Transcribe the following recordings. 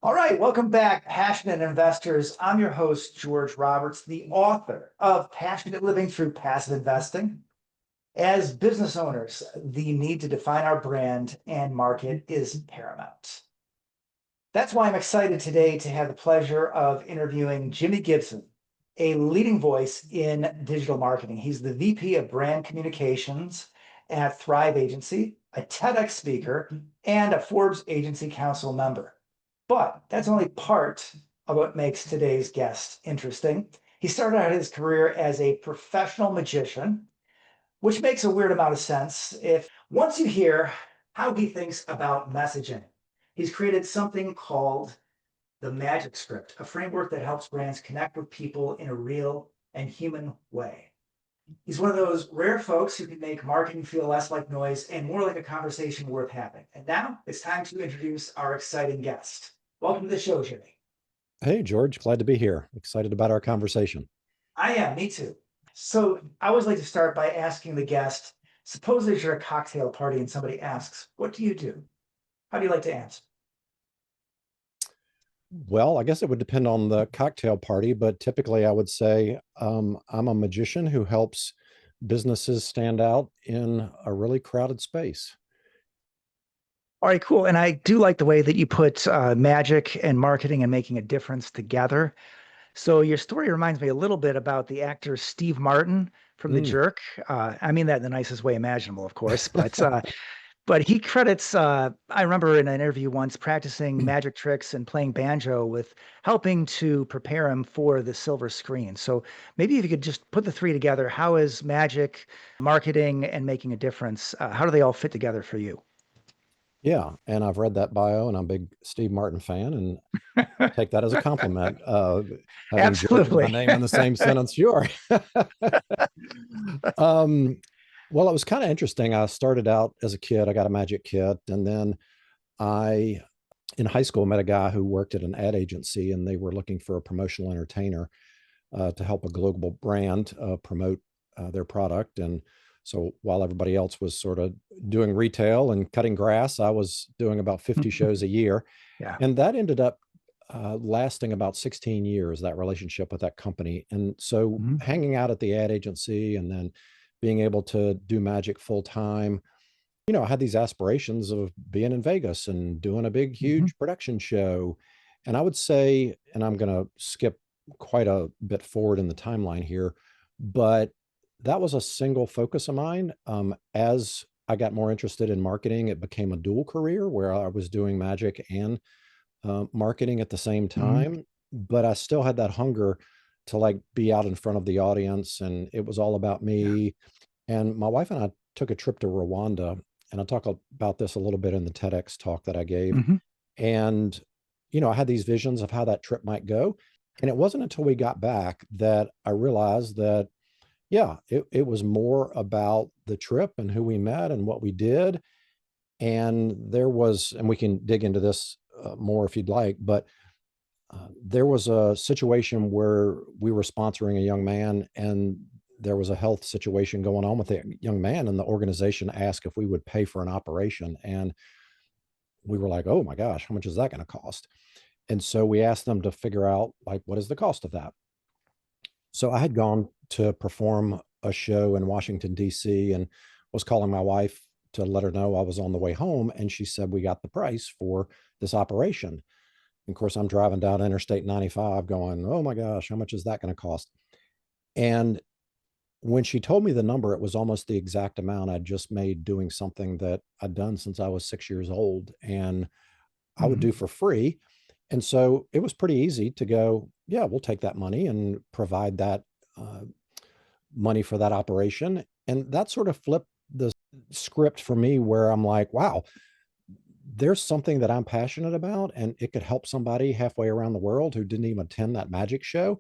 All right, welcome back, passionate investors. I'm your host, George Roberts, the author of Passionate Living Through Passive Investing. As business owners, the need to define our brand and market is paramount. That's why I'm excited today to have the pleasure of interviewing Jimi Gibson, a leading voice in digital marketing. He's the VP of Brand Communications at Thrive Agency, a TEDx speaker, and a Forbes Agency Council member. But that's only part of what makes today's guest interesting. He started out his career as a professional magician, which makes a weird amount of sense if once you hear how he thinks about messaging. He's created something called the Magic Script, a framework that helps brands connect with people in a real and human way. He's one of those rare folks who can make marketing feel less like noise and more like a conversation worth having. And now it's time to introduce our exciting guest. Welcome to the show, Jimi. Hey, George, glad to be here. Excited about our conversation. I am, me too. So I always like to start by asking the guest, suppose there's your cocktail party and somebody asks, what do you do? How do you like to answer? Well, I guess it would depend on the cocktail party, but typically I would say I'm a magician who helps businesses stand out in a really crowded space. All right, cool. And I do like the way that you put magic and marketing and making a difference together. So your story reminds me a little bit about the actor Steve Martin from The Mm. Jerk. I mean that in the nicest way imaginable, of course, but he credits, I remember in an interview once practicing magic tricks and playing banjo with helping to prepare him for the silver screen. So maybe if you could just put the three together, how is magic, marketing, and making a difference? How do they all fit together for you? Yeah, and I've read that bio, and I'm a big Steve Martin fan, and take that as a compliment. Having George and my Absolutely. name in the same sentence, sure. um, well, it was kind of interesting. I started out as a kid. I got a magic kit, and then I in high school met a guy who worked at an ad agency, and they were looking for a promotional entertainer to help a global brand promote their product. And so while everybody else was sort of doing retail and cutting grass, I was doing about 50 shows a year. Yeah. And that ended up lasting about 16 years, that relationship with that company. And so Mhm. hanging out at the ad agency and then being able to do magic full time, I had these aspirations of being in Vegas and doing a big, Mhm. huge production show. And I would say, and I'm going to skip quite a bit forward in the timeline here, but that was a single focus of mine. As I got more interested in marketing, it became a dual career where I was doing magic and marketing at the same Mhm. time. But I still had that hunger to like be out in front of the audience, and it was all about Yeah. me. And my wife and I took a trip to Rwanda, and I talk about this a little bit in the TEDx talk that I gave. Mhm. And, I had these visions of how that trip might go. And it wasn't until we got back that I realized that, yeah, it was more about the trip and who we met and what we did. And and we can dig into this more if you'd like, but there was a situation where we were sponsoring a young man, and there was a health situation going on with the young man, and the organization asked if we would pay for an operation. And we were like, oh my gosh, how much is that going to cost? And so we asked them to figure out, like, what is the cost of that? So I had gone to perform a show in Washington, D.C., and was calling my wife to let her know I was on the way home. And she said, we got the price for this operation. And of course, I'm driving down Interstate 95 going, oh my gosh, how much is that going to cost? And when she told me the number, it was almost the exact amount I'd just made doing something that I'd done since I was 6 years old and I would Mhm. do for free. And so it was pretty easy to go, yeah, we'll take that money and provide that uh, money for that operation. And that sort of flipped the script for me where I'm like, wow, there's something that I'm passionate about and it could help somebody halfway around the world who didn't even attend that magic show.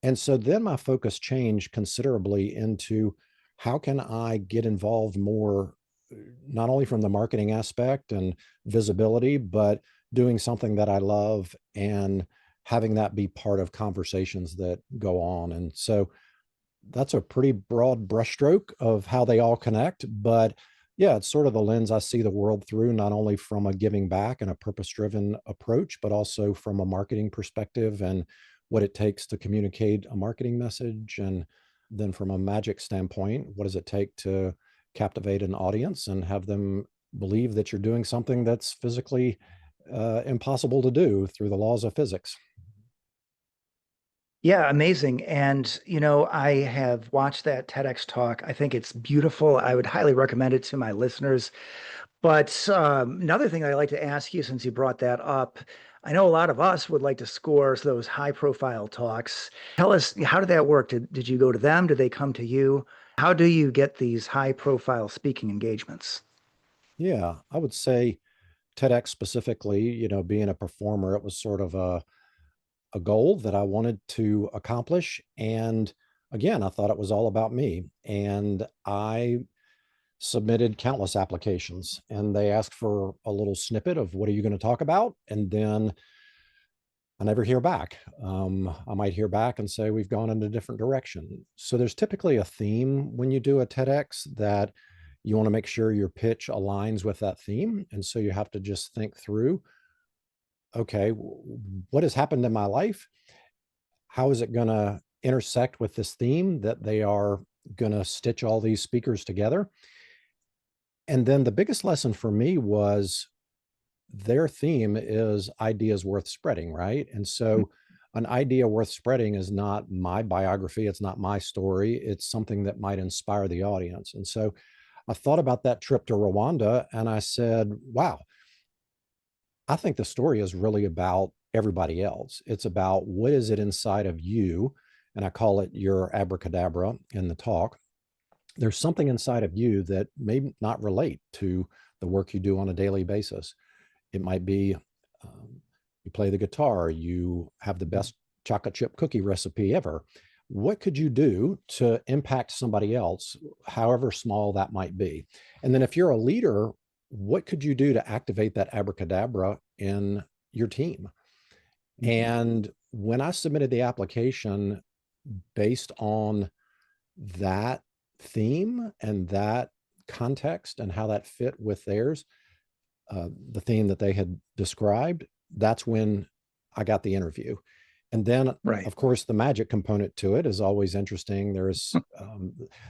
And so then my focus changed considerably into how can I get involved more, not only from the marketing aspect and visibility, but doing something that I love and having that be part of conversations that go on. And so that's a pretty broad brushstroke of how they all connect. But Yeah, it's sort of the lens I see the world through, not only from a giving back and a purpose-driven approach, but also from a marketing perspective and what it takes to communicate a marketing message. And then from a magic standpoint, what does it take to captivate an audience and have them believe that you're doing something that's physically impossible to do through the laws of physics? Yeah, amazing. And, I have watched that TEDx talk. I think it's beautiful. I would highly recommend it to my listeners. But another thing I'd like to ask you, since you brought that up, I know a lot of us would like to score those high profile talks. Tell us, how did that work? Did you go to them? Did they come to you? How do you get these high profile speaking engagements? Yeah, I would say TEDx specifically, being a performer, it was sort of a goal that I wanted to accomplish. And again, I thought it was all about me. And I submitted countless applications and they asked for a little snippet of what are you going to talk about? And then I never hear back. I might hear back and say, we've gone in a different direction. So there's typically a theme when you do a TEDx that you want to make sure your pitch aligns with that theme. And so you have to just think through, okay, what has happened in my life? How is it going to intersect with this theme that they are going to stitch all these speakers together? And then the biggest lesson for me was their theme is ideas worth spreading, right? And so an idea worth spreading is not my biography, it's not my story, it's something that might inspire the audience. And so I thought about that trip to Rwanda and I said, wow, I think the story is really about everybody else. It's about what is it inside of you, and I call it your abracadabra in the talk. There's something inside of you that may not relate to the work you do on a daily basis. It might be you play the guitar, you have the best chocolate chip cookie recipe ever. What could you do to impact somebody else, however small that might be? And then if you're a leader, what could you do to activate that abracadabra in your team? And when I submitted the application based on that theme and that context and how that fit with theirs, the theme that they had described, that's when I got the interview. And then, Right. of course, the magic component to it is always interesting. There's,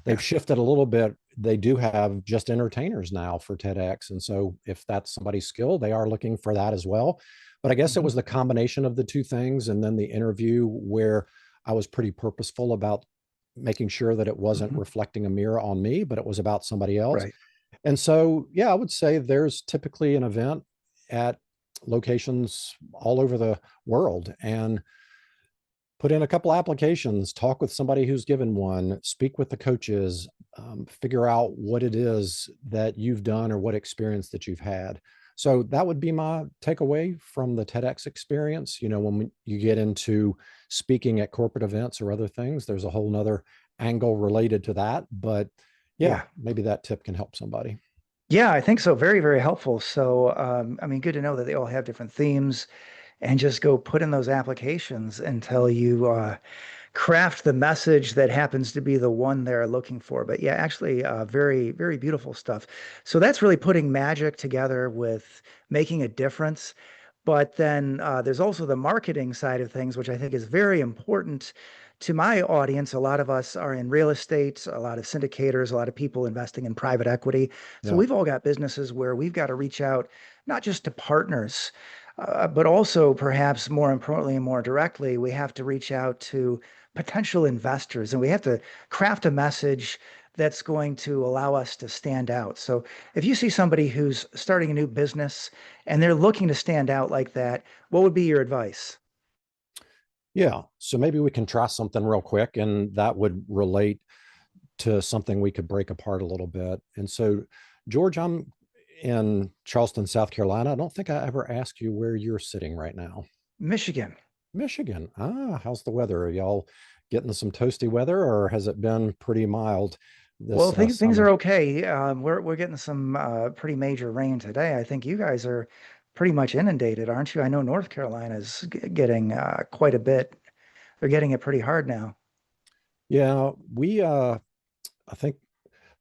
they've Yeah. shifted a little bit. They do have just entertainers now for TEDx. And so if that's somebody's skill, they are looking for that as well. But I guess it Mhm. was the combination of the two things. And then the interview where I was pretty purposeful about making sure that it wasn't Mhm. reflecting a mirror on me, but it was about somebody else. Right. And so, yeah, I would say there's typically an event at locations all over the world and put in a couple applications, talk with somebody who's given one, speak with the coaches, figure out what it is that you've done or what experience that you've had. So that would be my takeaway from the TEDx experience. When you get into speaking at corporate events or other things, there's a whole nother angle related to that. But yeah, Yeah. maybe that tip can help somebody. Yeah, I think so. Very, very helpful. So, good to know that they all have different themes and just go put in those applications until you craft the message that happens to be the one they're looking for. But yeah, actually, very, very beautiful stuff. So that's really putting magic together with making a difference. But then there's also the marketing side of things, which I think is very important to my audience. A lot of us are in real estate, a lot of syndicators, a lot of people investing in private equity. So Yeah. we've all got businesses where we've got to reach out not just to partners, but also perhaps more importantly and more directly, we have to reach out to potential investors and we have to craft a message that's going to allow us to stand out. So if you see somebody who's starting a new business and they're looking to stand out like that, what would be your advice? Yeah. So maybe we can try something real quick, and that would relate to something we could break apart a little bit. And so, George, I'm in Charleston, South Carolina. I don't think I ever asked you where you're sitting right now. Michigan. Michigan. Ah, how's the weather? Are y'all getting some toasty weather, or has it been pretty mild Well, this things summer? are okay. We're getting some pretty major rain today. I think you guys are pretty much inundated, aren't you? I know North Carolina's getting quite a bit. They're getting it pretty hard now. Yeah, I think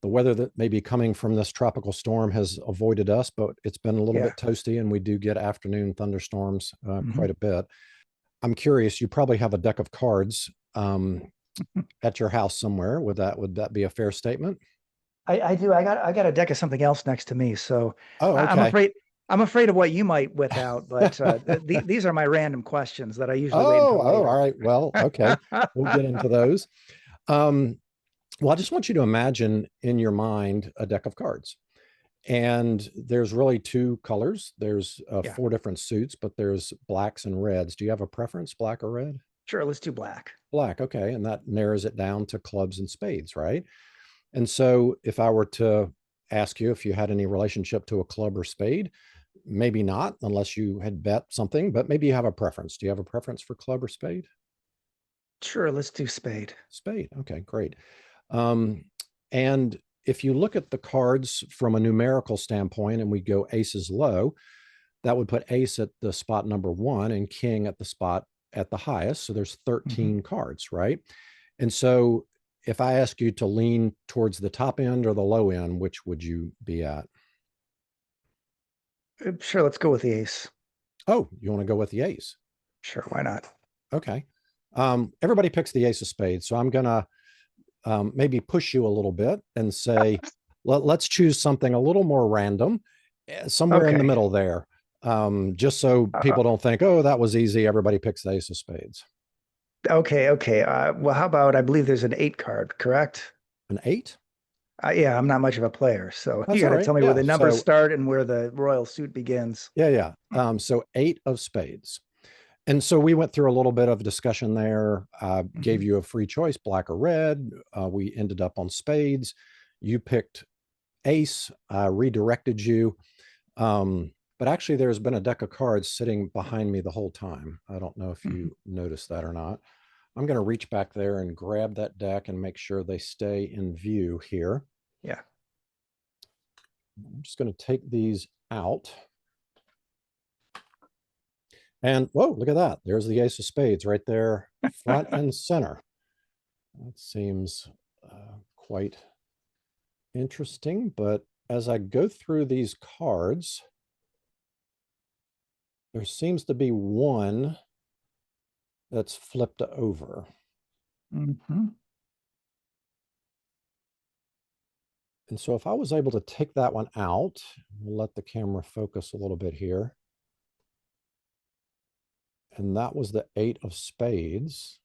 the weather that may be coming from this tropical storm has avoided us, but it's been a little Yeah. bit toasty, and we do get afternoon thunderstorms Mhm. quite a bit. I'm curious, you probably have a deck of cards at your house somewhere. Would that be a fair statement? I do. I got a deck of something else next to me, so Oh, I'm okay. afraid of what you might whip out. But these are my random questions that I usually wait Oh, until later. all right. Well, okay. We'll get into those. Well, I just want you to imagine in your mind a deck of cards. And there's really two colors. There's Yeah, 4 different suits, but there's blacks and reds. Do you have a preference, black or red? sure. Let's do black. Black, okay. And that narrows it down to clubs and spades, right? And so if I were to ask you if you had any relationship to a club or spade, maybe not, unless you had bet something, but maybe you have a preference. Do you have a preference for club or spade? Sure. Let's do spade. Spade. Okay, great. And if you look at the cards from a numerical standpoint and we go aces low, that would put ace at the spot number 1 and king at the spot at the highest. So there's 13 cards, right? And so if I ask you to lean towards the top end or the low end, which would you be at? Sure. Let's go with the ace. Oh, you want to go with the ace? Sure. Why not? Okay. Everybody picks the ace of spades. So I'm going to maybe push you a little bit and say, let's choose something a little more random, somewhere in the Okay. middle there. Just so people don't think, oh, that was easy. Everybody picks the ace of spades. Okay. Okay. Well, how about, I believe there's an 8 card, correct? An 8? Yeah, I'm not much of a player, so you That's got all to right. tell me where Yeah. the numbers start and where the royal suit begins. Yeah. So 8 of spades. And so we went through a little bit of discussion there. Gave you a free choice, black or red. We ended up on spades. You picked ace. Redirected you. But actually, there's been a deck of cards sitting behind me the whole time. I don't know if you noticed that or not. I'm going to reach back there and grab that deck and make sure they stay in view here. Yeah. I'm just going to take these out. And whoa, look at that. There's the ace of spades right there, front and center. That seems quite interesting. But as I go through these cards, there seems to be one that's flipped over. And so if I was able to take that one out, we'll let the camera focus a little bit here. And that was the 8 of spades.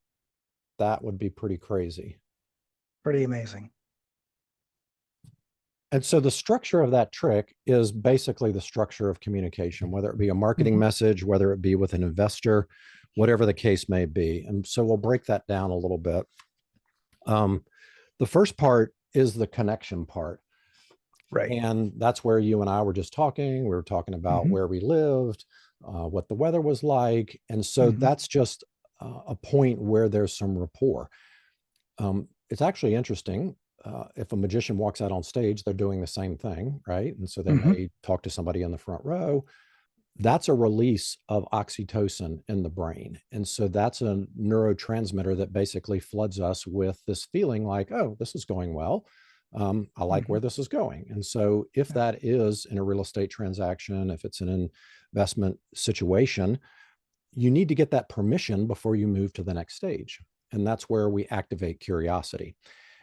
That would be pretty crazy. Pretty amazing. And so the structure of that trick is basically the structure of communication, whether it be a marketing message, whether it be with an investor, whatever the case may be. And so we'll break that down a little bit. The first part is the connection part. Right. And that's where you and I were just talking. We were talking about where we lived, what the weather was like. And so that's just a point where there's some rapport. It's actually interesting. If a magician walks out on stage, they're doing the same thing, right? And so they may talk to somebody in the front row. That's a release of oxytocin in the brain. And so that's a neurotransmitter that basically floods us with this feeling like, oh, this is going well. I like where this is going. And so if that is in a real estate transaction, if it's an investment situation, you need to get that permission before you move to the next stage. And that's where we activate curiosity.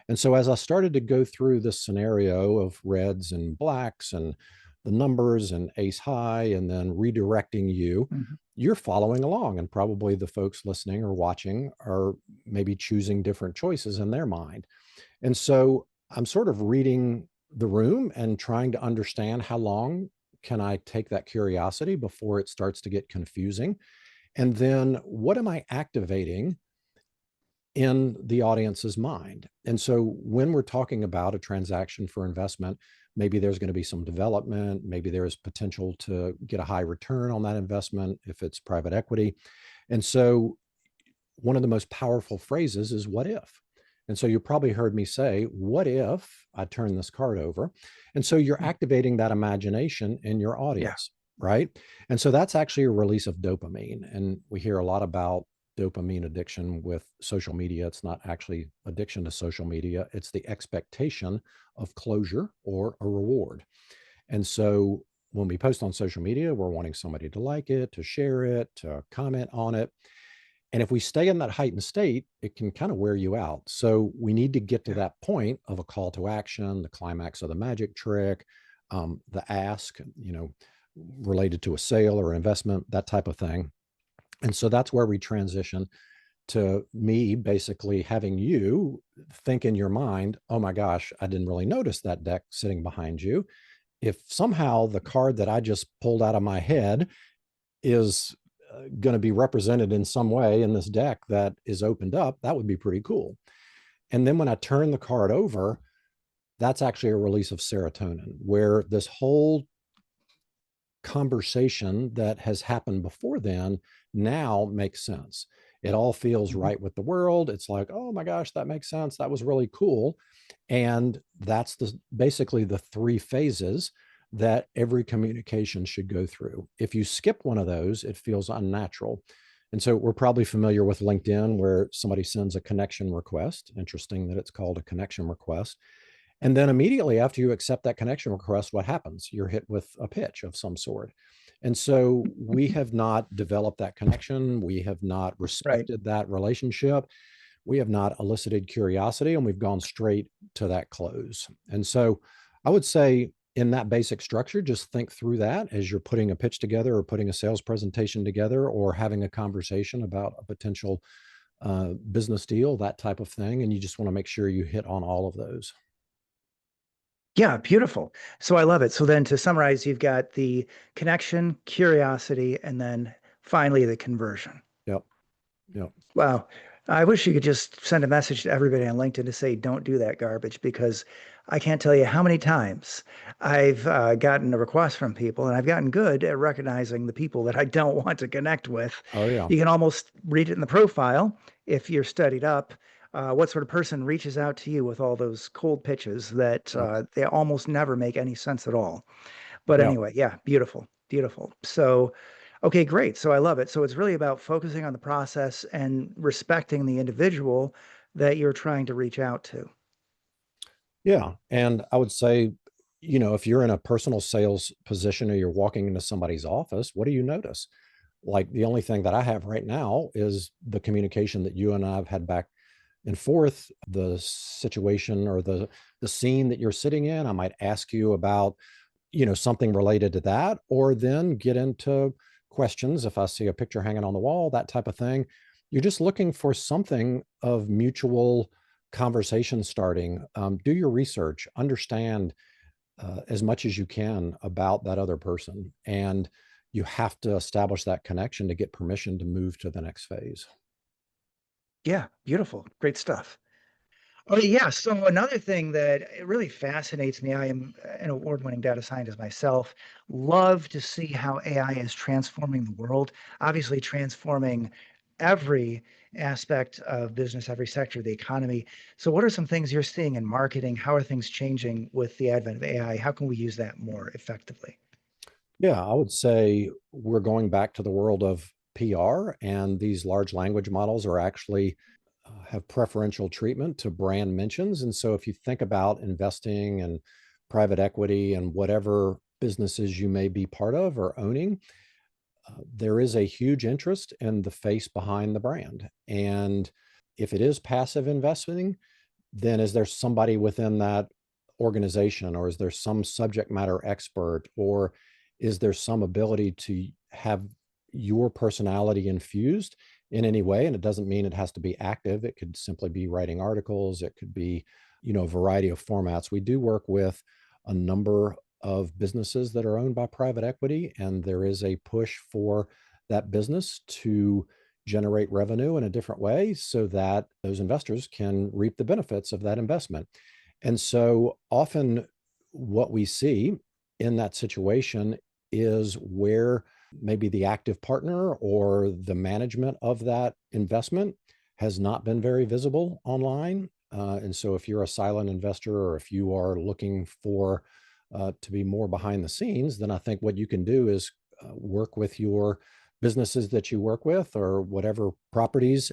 And so as I started to go through this scenario of reds and blacks and the numbers and ace high, and then redirecting you, you're following along. And probably the folks listening or watching are maybe choosing different choices in their mind. And so I'm sort of reading the room and trying to understand how long can I take that curiosity before it starts to get confusing. And then what am I activating in the audience's mind? And so when we're talking about a transaction for investment, maybe there's going to be some development, maybe there's potential to get a high return on that investment if it's private equity. And so one of the most powerful phrases is what if? And so you probably heard me say, what if I turn this card over? And so you're activating that imagination in your audience, right? And so that's actually a release of dopamine. And we hear a lot about dopamine addiction with social media. It's not actually addiction to social media. It's the expectation of closure or a reward. And so when we post on social media, we're wanting somebody to like it, to share it, to comment on it. And if we stay in that heightened state, it can kind of wear you out. So we need to get to Yeah. that point of a call to action, the climax of the magic trick, the ask, related to a sale or investment, that type of thing. And so that's where we transition to me basically having you think in your mind, oh my gosh, I didn't really notice that deck sitting behind you. If somehow the card that I just pulled out of my head is going to be represented in some way in this deck that is opened up, that would be pretty cool. And then when I turn the card over, that's actually a release of serotonin, where this whole conversation that has happened before then now makes sense. It all feels Mhm. right with the world. It's like, oh my gosh, that makes sense. That was really cool. And that's basically the three phases that every communication should go through. If you skip one of those, it feels unnatural. And so we're probably familiar with LinkedIn, where somebody sends a connection request. Interesting that it's called a connection request. And then immediately after you accept that connection request, what happens? You're hit with a pitch of some sort. And so we have not developed that connection. We have not Right. respected that relationship. We have not elicited curiosity, and we've gone straight to that close. And so I would say in that basic structure, just think through that as you're putting a pitch together or putting a sales presentation together or having a conversation about a potential business deal, that type of thing. And you just want to make sure you hit on all of those. Yeah, beautiful. So I love it. So then to summarize, you've got the connection, curiosity, and then finally the conversion. Yep. Yep. Wow. I wish you could just send a message to everybody on LinkedIn to say, don't do that garbage, because I can't tell you how many times I've gotten a request from people, and I've gotten good at recognizing the people that I don't want to connect with. Oh, yeah. You can almost read it in the profile if you're studied up. What sort of person reaches out to you with all those cold pitches that Yep. they almost never make any sense at all. But Yep. anyway, yeah, beautiful, beautiful. So, okay, great. So I love it. So it's really about focusing on the process and respecting the individual that you're trying to reach out to. Yeah. And I would say, if you're in a personal sales position or you're walking into somebody's office, what do you notice? Like the only thing that I have right now is the communication that you and I have had back and forth, the situation or the scene that you're sitting in. I might ask you about, something related to that, or then get into questions. If I see a picture hanging on the wall, that type of thing, you're just looking for something of mutual conversation starting. Do your research, understand as much as you can about that other person. And you have to establish that connection to get permission to move to the next phase. Yeah, beautiful. Great stuff. Oh, yeah. So another thing that it really fascinates me, I am an award-winning data scientist myself, love to see how AI is transforming the world, obviously transforming every aspect of business, every sector of the economy. So what are some things you're seeing in marketing? How are things changing with the advent of AI? How can we use that more effectively? Yeah, I would say we're going back to the world of PR, and these large language models are actually have preferential treatment to brand mentions. And so if you think about investing and private equity and whatever businesses you may be part of or owning, there is a huge interest in the face behind the brand. And if it is passive investing, then is there somebody within that organization, or is there some subject matter expert, or is there some ability to have your personality infused in any way? And it doesn't mean it has to be active. It could simply be writing articles. It could be, a variety of formats. We do work with a number of businesses that are owned by private equity, and there is a push for that business to generate revenue in a different way so that those investors can reap the benefits of that investment. And so often what we see in that situation is where maybe the active partner or the management of that investment has not been very visible online. And so if you're a silent investor, or if you are looking for to be more behind the scenes, then I think what you can do is work with your businesses that you work with or whatever properties,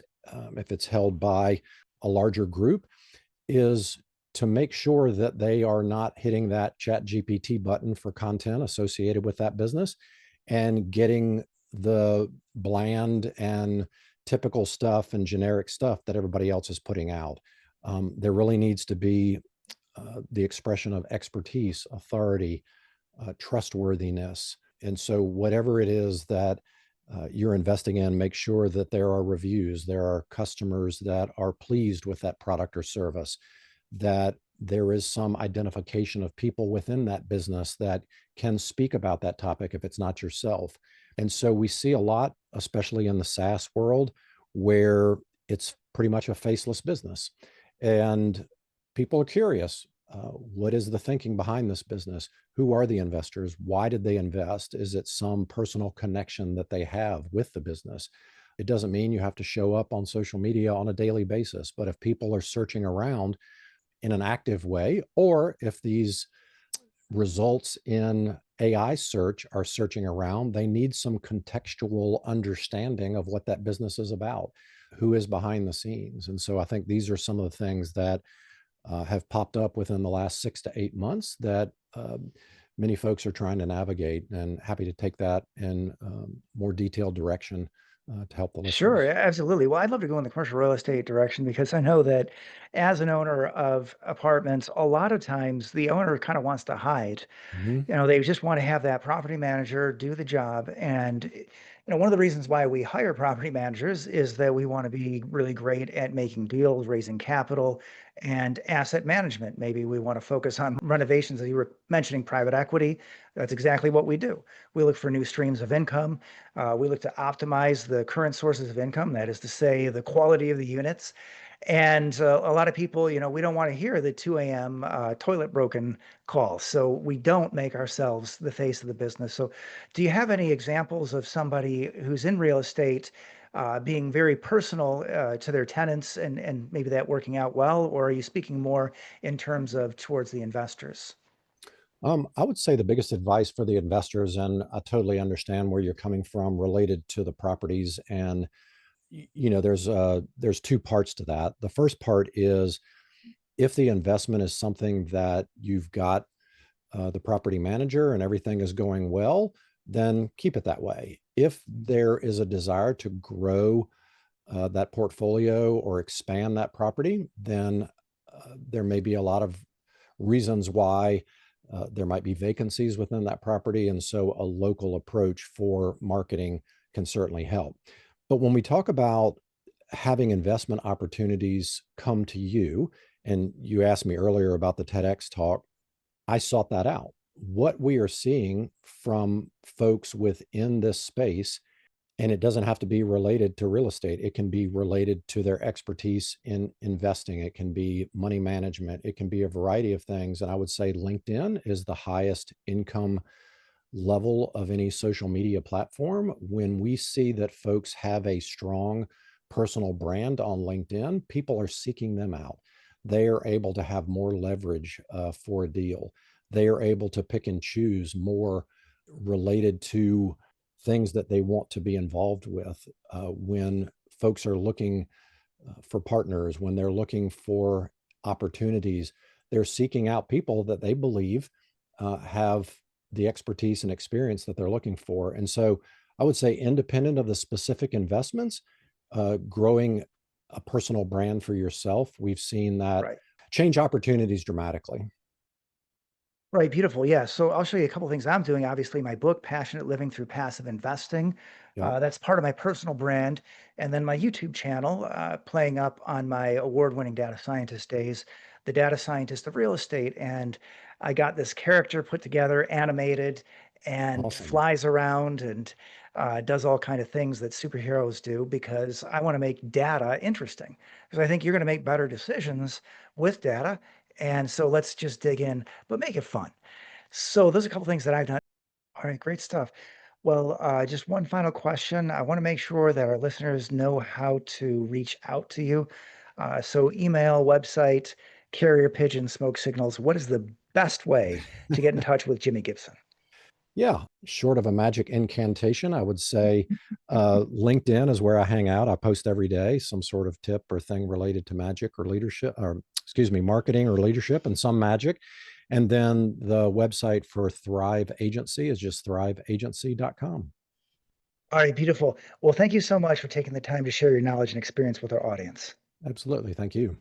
if it's held by a larger group, is to make sure that they are not hitting that chat GPT button for content associated with that business and getting the bland and typical stuff and generic stuff that everybody else is putting out. There really needs to be the expression of expertise, authority, trustworthiness. And so whatever it is that you're investing in, make sure that there are reviews, there are customers that are pleased with that product or service, that there is some identification of people within that business that can speak about that topic if it's not yourself. And so we see a lot, especially in the SaaS world, where it's pretty much a faceless business. And people are curious. What is the thinking behind this business? Who are the investors? Why did they invest? Is it some personal connection that they have with the business? It doesn't mean you have to show up on social media on a daily basis, but if people are searching around in an active way, or if these results in AI search are searching around, they need some contextual understanding of what that business is about, who is behind the scenes. And so I think these are some of the things that have popped up within the last 6 to 8 months that many folks are trying to navigate, and happy to take that in more detailed direction to help the Sure, listeners. absolutely. Well, I'd love to go in the commercial real estate direction because I know that as an owner of apartments, a lot of times the owner kind of wants to hide. Mhm. They just want to have that property manager do the job. And, one of the reasons why we hire property managers is that we want to be really great at making deals, raising capital, and asset management. Maybe we want to focus on renovations, as you were mentioning, private equity. That's exactly what we do. We look for new streams of income. We look to optimize the current sources of income, that is to say, the quality of the units. And a lot of people, we don't want to hear the 2 a.m. Toilet broken call. So we don't make ourselves the face of the business. So do you have any examples of somebody who's in real estate being very personal to their tenants and maybe that working out well? Or are you speaking more in terms of towards the investors? I would say the biggest advice for the investors, and I totally understand where you're coming from related to the properties. And there's two parts to that. The first part is if the investment is something that you've got the property manager and everything is going well, then keep it that way. If there is a desire to grow that portfolio or expand that property, then there may be a lot of reasons why there might be vacancies within that property. And so a local approach for marketing can certainly help. But when we talk about having investment opportunities come to you, and you asked me earlier about the TEDx talk, I sought that out. What we are seeing from folks within this space, and it doesn't have to be related to real estate. It can be related to their expertise in investing. It can be money management. It can be a variety of things. And I would say LinkedIn is the highest income level of any social media platform. When we see that folks have a strong personal brand on LinkedIn, people are seeking them out. They are able to have more leverage for a deal. They are able to pick and choose more related to things that they want to be involved with. When folks are looking for partners, when they're looking for opportunities, they're seeking out people that they believe have the expertise and experience that they're looking for. And so I would say, independent of the specific investments, growing a personal brand for yourself, we've seen that Right. change opportunities dramatically. Right, beautiful. Yeah. So I'll show you a couple things I'm doing. Obviously, my book, Passionate Living Through Passive Investing. Yep. That's part of my personal brand. And then my YouTube channel, playing up on my award-winning data scientist days, the data scientist of real estate. And I got this character put together, animated, and Awesome. flies around and does all kind of things that superheroes do because I want to make data interesting. Because I think you're going to make better decisions with data. And so let's just dig in, but make it fun. So there's a couple things that I've done. All right, great stuff. Well, just one final question. I want to make sure that our listeners know how to reach out to you. So email, website, carrier pigeon, smoke signals. What is the best way to get in touch with Jimmy Gibson? Yeah, short of a magic incantation, I would say LinkedIn is where I hang out. I post every day some sort of tip or thing related to magic or leadership, or excuse me, marketing or leadership, and some magic. And then the website for Thrive Agency is just thriveagency.com. All right, beautiful. Well, thank you so much for taking the time to share your knowledge and experience with our audience. Absolutely. Thank you.